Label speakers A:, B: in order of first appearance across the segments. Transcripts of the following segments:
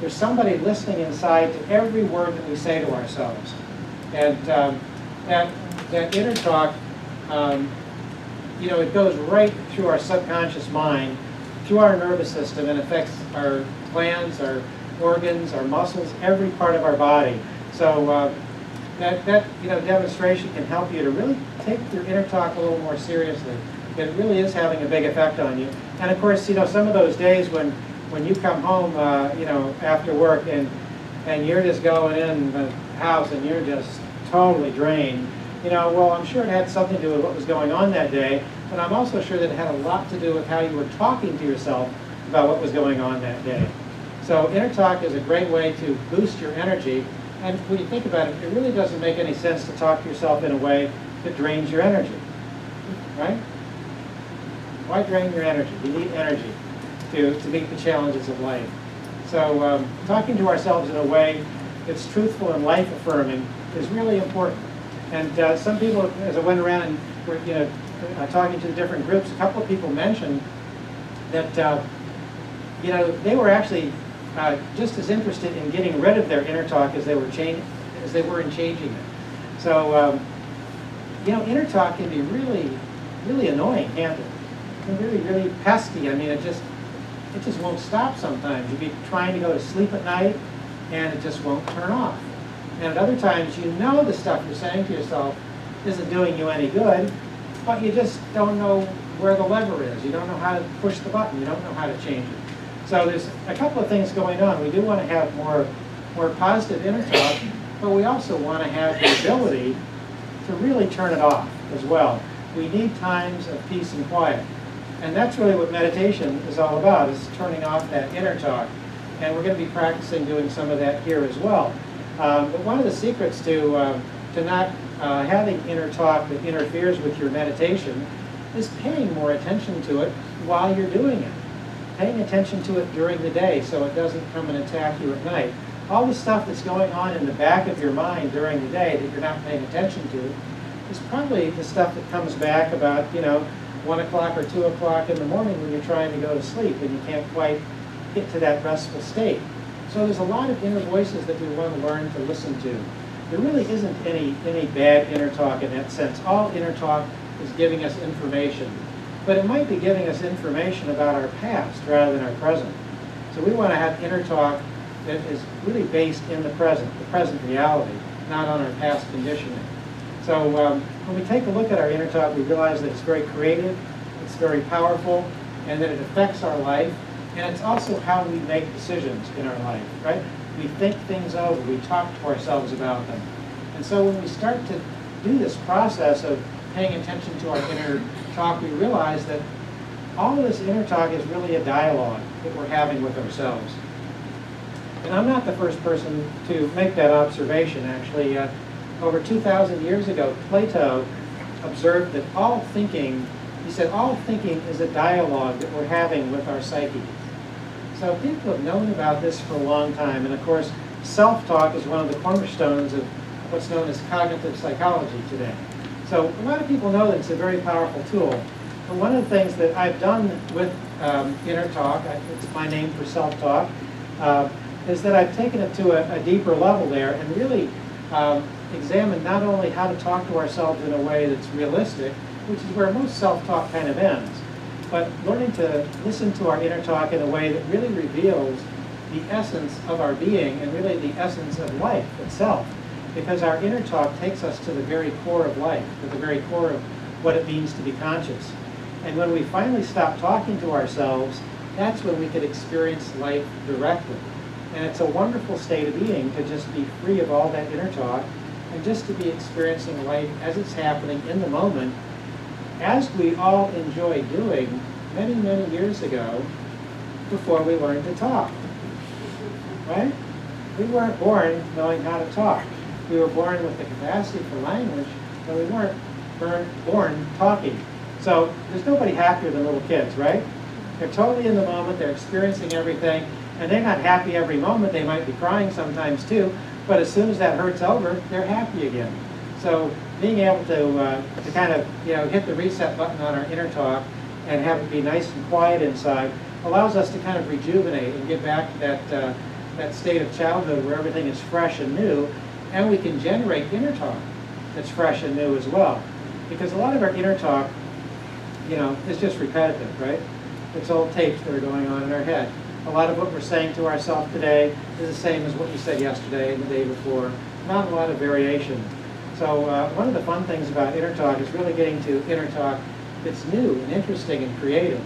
A: there's somebody listening inside to every word that we say to ourselves. And that inner talk, it goes right through our subconscious mind, through our nervous system, and affects our glands, our organs, our muscles, every part of our body. So that demonstration can help you to really take your inner talk a little more seriously. It really is having a big effect on you. And of course, some of those days when you come home, after work and you're just going in the house and you're just totally drained, well, I'm sure it had something to do with what was going on that day, but I'm also sure that it had a lot to do with how you were talking to yourself about what was going on that day. So inner talk is a great way to boost your energy. And when you think about it, it really doesn't make any sense to talk to yourself in a way that drains your energy, right? Why drain your energy? You need energy to meet the challenges of life. So talking to ourselves in a way that's truthful and life-affirming is really important. And some people, as I went around and were talking to the different groups, a couple of people mentioned that they were actually just as interested in getting rid of their inner talk as they were in changing it. So inner talk can be really, really annoying, can't it? It can be really, really pesky. I mean, it just won't stop sometimes. You'll be trying to go to sleep at night, and it just won't turn off. And at other times, the stuff you're saying to yourself isn't doing you any good, but you just don't know where the lever is. You don't know how to push the button. You don't know how to change it. So there's a couple of things going on. We do want to have more positive inner talk, but we also want to have the ability to really turn it off as well. We need times of peace and quiet. And that's really what meditation is all about, is turning off that inner talk. And we're going to be practicing doing some of that here as well. But one of the secrets to not having inner talk that interferes with your meditation is paying more attention to it while you're doing it. Paying attention to it during the day so it doesn't come and attack you at night. All the stuff that's going on in the back of your mind during the day that you're not paying attention to is probably the stuff that comes back about, 1 o'clock or 2 o'clock in the morning when you're trying to go to sleep and you can't quite get to that restful state. So there's a lot of inner voices that we want to learn to listen to. There really isn't any bad inner talk in that sense. All inner talk is giving us information. But it might be giving us information about our past rather than our present. So we want to have inner talk that is really based in the present reality, not on our past conditioning. So when we take a look at our inner talk, we realize that it's very creative, it's very powerful, and that it affects our life. And it's also how we make decisions in our life, right? We think things over, we talk to ourselves about them. And so when we start to do this process of paying attention to our inner talk, we realize that all of this inner talk is really a dialogue that we're having with ourselves. And I'm not the first person to make that observation, actually. Over 2,000 years ago, Plato observed that all thinking is a dialogue that we're having with our psyche. So people have known about this for a long time, and of course, self-talk is one of the cornerstones of what's known as cognitive psychology today. So a lot of people know that it's a very powerful tool. But one of the things that I've done with inner talk, it's my name for self-talk, is that I've taken it to a deeper level there and really examined not only how to talk to ourselves in a way that's realistic, which is where most self-talk kind of ends, but learning to listen to our inner talk in a way that really reveals the essence of our being and really the essence of life itself. Because our inner talk takes us to the very core of life, to the very core of what it means to be conscious. And when we finally stop talking to ourselves, that's when we could experience life directly. And it's a wonderful state of being to just be free of all that inner talk and just to be experiencing life as it's happening in the moment, as we all enjoyed doing many, many years ago before we learned to talk. Right? We weren't born knowing how to talk. We were born with the capacity for language, but we weren't born talking. So there's nobody happier than little kids, right? They're totally in the moment, they're experiencing everything, and they're not happy every moment. They might be crying sometimes too, but as soon as that hurt's over, they're happy again. So being able to kind of hit the reset button on our inner talk and have it be nice and quiet inside allows us to kind of rejuvenate and get back to that state of childhood where everything is fresh and new, and we can generate inner talk that's fresh and new as well. Because a lot of our inner talk, is just repetitive, right? It's old tapes that are going on in our head. A lot of what we're saying to ourselves today is the same as what we said yesterday and the day before. Not a lot of variation. So one of the fun things about inner talk is really getting to inner talk that's new and interesting and creative.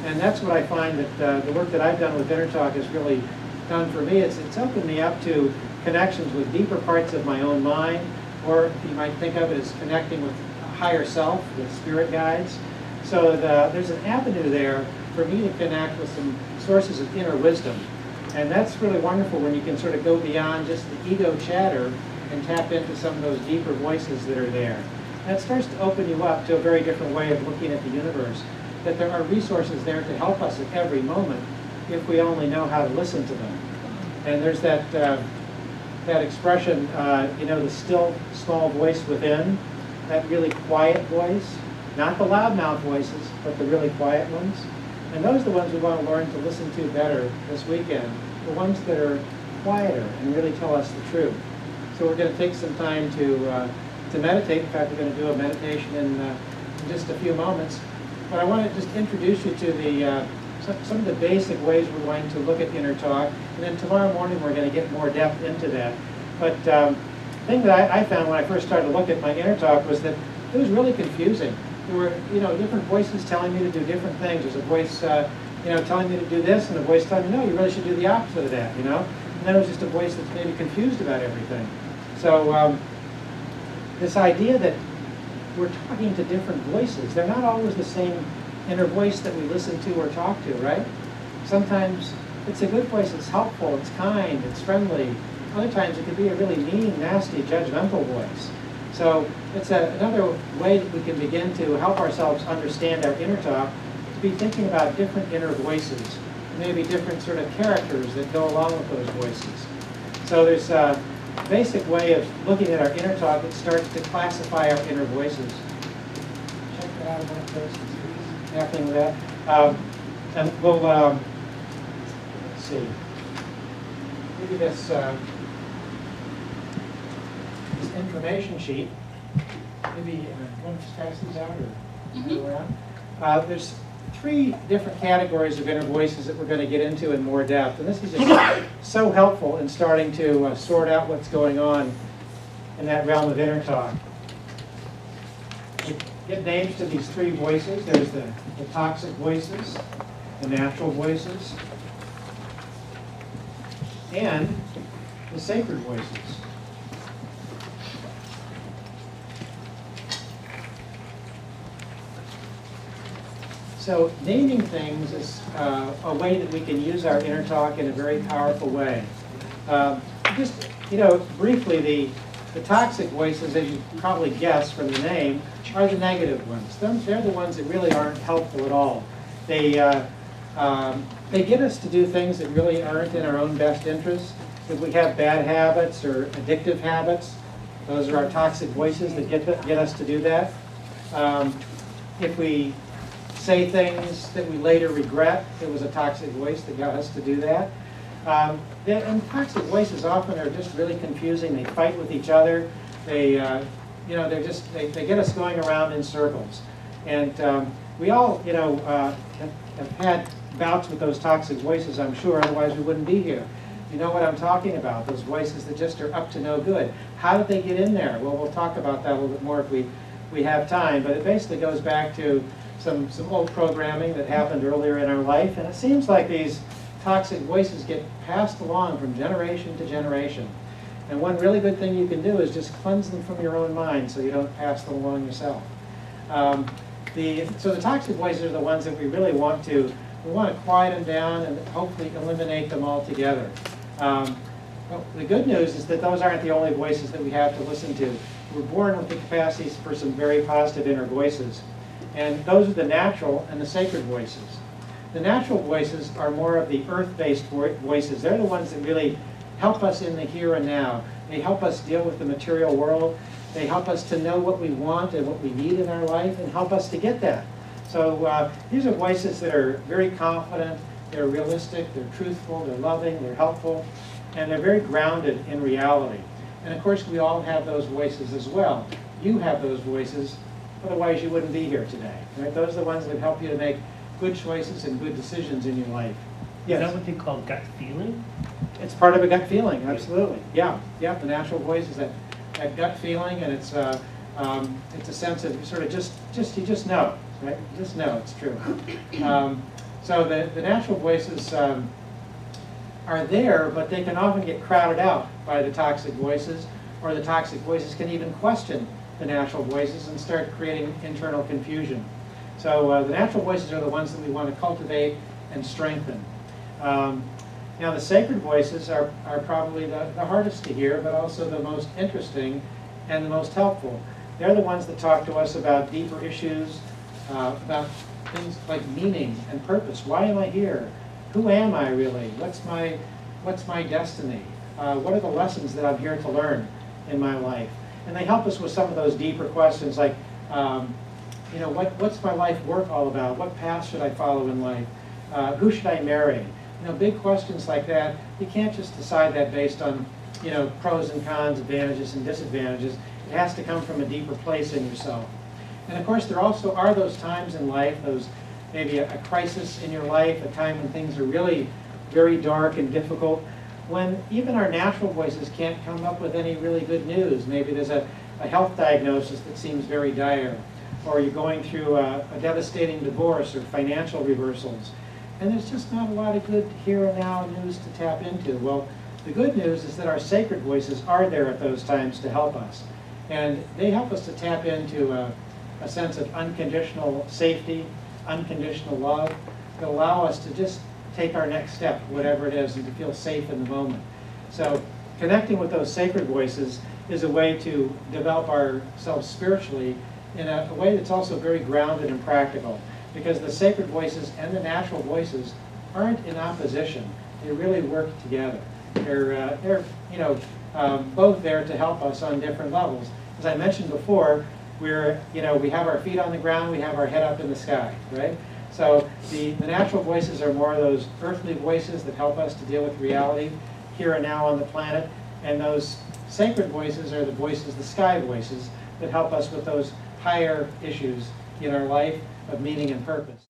A: And that's what I find that the work that I've done with inner talk has really done for me. It's opened me up to connections with deeper parts of my own mind, or you might think of it as connecting with a higher self, with spirit guides. So there's an avenue there for me to connect with some sources of inner wisdom. And that's really wonderful when you can sort of go beyond just the ego chatter and tap into some of those deeper voices that are there. And it starts to open you up to a very different way of looking at the universe, that there are resources there to help us at every moment if we only know how to listen to them. And there's that expression, the still small voice within, that really quiet voice, not the loudmouth voices, but the really quiet ones. And those are the ones we want to learn to listen to better this weekend, the ones that are quieter and really tell us the truth. So we're going to take some time to meditate. In fact, we're going to do a meditation in just a few moments. But I want to just introduce you to some of the basic ways we're going to look at inner talk. And then tomorrow morning we're going to get more depth into that. But the thing that I found when I first started to look at my inner talk was that it was really confusing. There were, different voices telling me to do different things. There's a voice, telling me to do this, and a voice telling me, no, you really should do the opposite of that, And then it was just a voice that's maybe confused about everything. So this idea that we're talking to different voices, they're not always the same inner voice that we listen to or talk to, right? Sometimes it's a good voice, it's helpful, it's kind, it's friendly. Other times it can be a really mean, nasty, judgmental voice. So it's another way that we can begin to help ourselves understand our inner talk, to be thinking about different inner voices, maybe different sort of characters that go along with those voices. So there's a basic way of looking at our inner talk that starts to classify our inner voices. Check that out about this. Happening with that. And we'll, let's see, maybe this information sheet, maybe you want to just pass these out or go around? There's 3 different categories of inner voices that we're going to get into in more depth. And this is just so helpful in starting to sort out what's going on in that realm of inner talk. We get names to these 3 voices. There's the toxic voices, the natural voices, and the sacred voices. So naming things is a way that we can use our inner talk in a very powerful way. Just, briefly, the toxic voices, as you probably guessed from the name, are the negative ones. They're the ones that really aren't helpful at all. They get us to do things that really aren't in our own best interest. If we have bad habits or addictive habits, those are our toxic voices that get us to do that. If we say things that we later regret, it was a toxic voice that got us to do that. And toxic voices often are just really confusing. They fight with each other. They get us going around in circles. And we all, have had bouts with those toxic voices, I'm sure, otherwise we wouldn't be here. You know what I'm talking about, those voices that just are up to no good. How did they get in there? Well, we'll talk about that a little bit more if we have time, but it basically goes back to some old programming that happened earlier in our life, and it seems like these toxic voices get passed along from generation to generation. And one really good thing you can do is just cleanse them from your own mind so you don't pass them along yourself. So the toxic voices are the ones that we really want to quiet them down and hopefully eliminate them altogether. Well, the good news is that those aren't the only voices that we have to listen to. We're born with the capacities for some very positive inner voices. And those are the natural and the sacred voices. The natural voices are more of the earth-based voices. They're the ones that really help us in the here and now. They help us deal with the material world. They help us to know what we want and what we need in our life and help us to get that. So these are voices that are very confident. they're realistic, they're truthful, they're loving, they're helpful, and they're very grounded in reality. And of course, we all have those voices as well. You have those voices, otherwise you wouldn't be here today. Right? Those are the ones that help you to make good choices and good decisions in your life. Yes?
B: Is that what they call gut feeling?
A: It's part of a gut feeling, absolutely. Yeah, yeah. The natural voice is that gut feeling, and it's a sense of sort of you just know, right? You just know it's true. So the natural voices are there, but they can often get crowded out by the toxic voices, or the toxic voices can even question the natural voices and start creating internal confusion. So the natural voices are the ones that we want to cultivate and strengthen. Now the sacred voices are probably the hardest to hear, but also the most interesting and the most helpful. They're the ones that talk to us about deeper issues, about things like meaning and purpose. Why am I here? Who am I really? What's my destiny? What are the lessons that I'm here to learn in my life? And they help us with some of those deeper questions like, what's my life work all about? What path should I follow in life? Who should I marry? Big questions like that. You can't just decide that based on, pros and cons, advantages and disadvantages. It has to come from a deeper place in yourself. And of course, there also are those times in life, maybe a crisis in your life, a time when things are really very dark and difficult, when even our natural voices can't come up with any really good news. Maybe there's a health diagnosis that seems very dire, or you're going through a devastating divorce or financial reversals. And there's just not a lot of good here and now news to tap into. Well, the good news is that our sacred voices are there at those times to help us. And they help us to tap into a sense of unconditional safety, unconditional love, that allow us to just take our next step, whatever it is, and to feel safe in the moment. So connecting with those sacred voices is a way to develop ourselves spiritually in a way that's also very grounded and practical. Because the sacred voices and the natural voices aren't in opposition. They really work together. They're both there to help us on different levels. As I mentioned before, we have our feet on the ground, we have our head up in the sky, right? So the natural voices are more of those earthly voices that help us to deal with reality here and now on the planet, and those sacred voices are the voices, the sky voices, that help us with those higher issues in our life of meaning and purpose.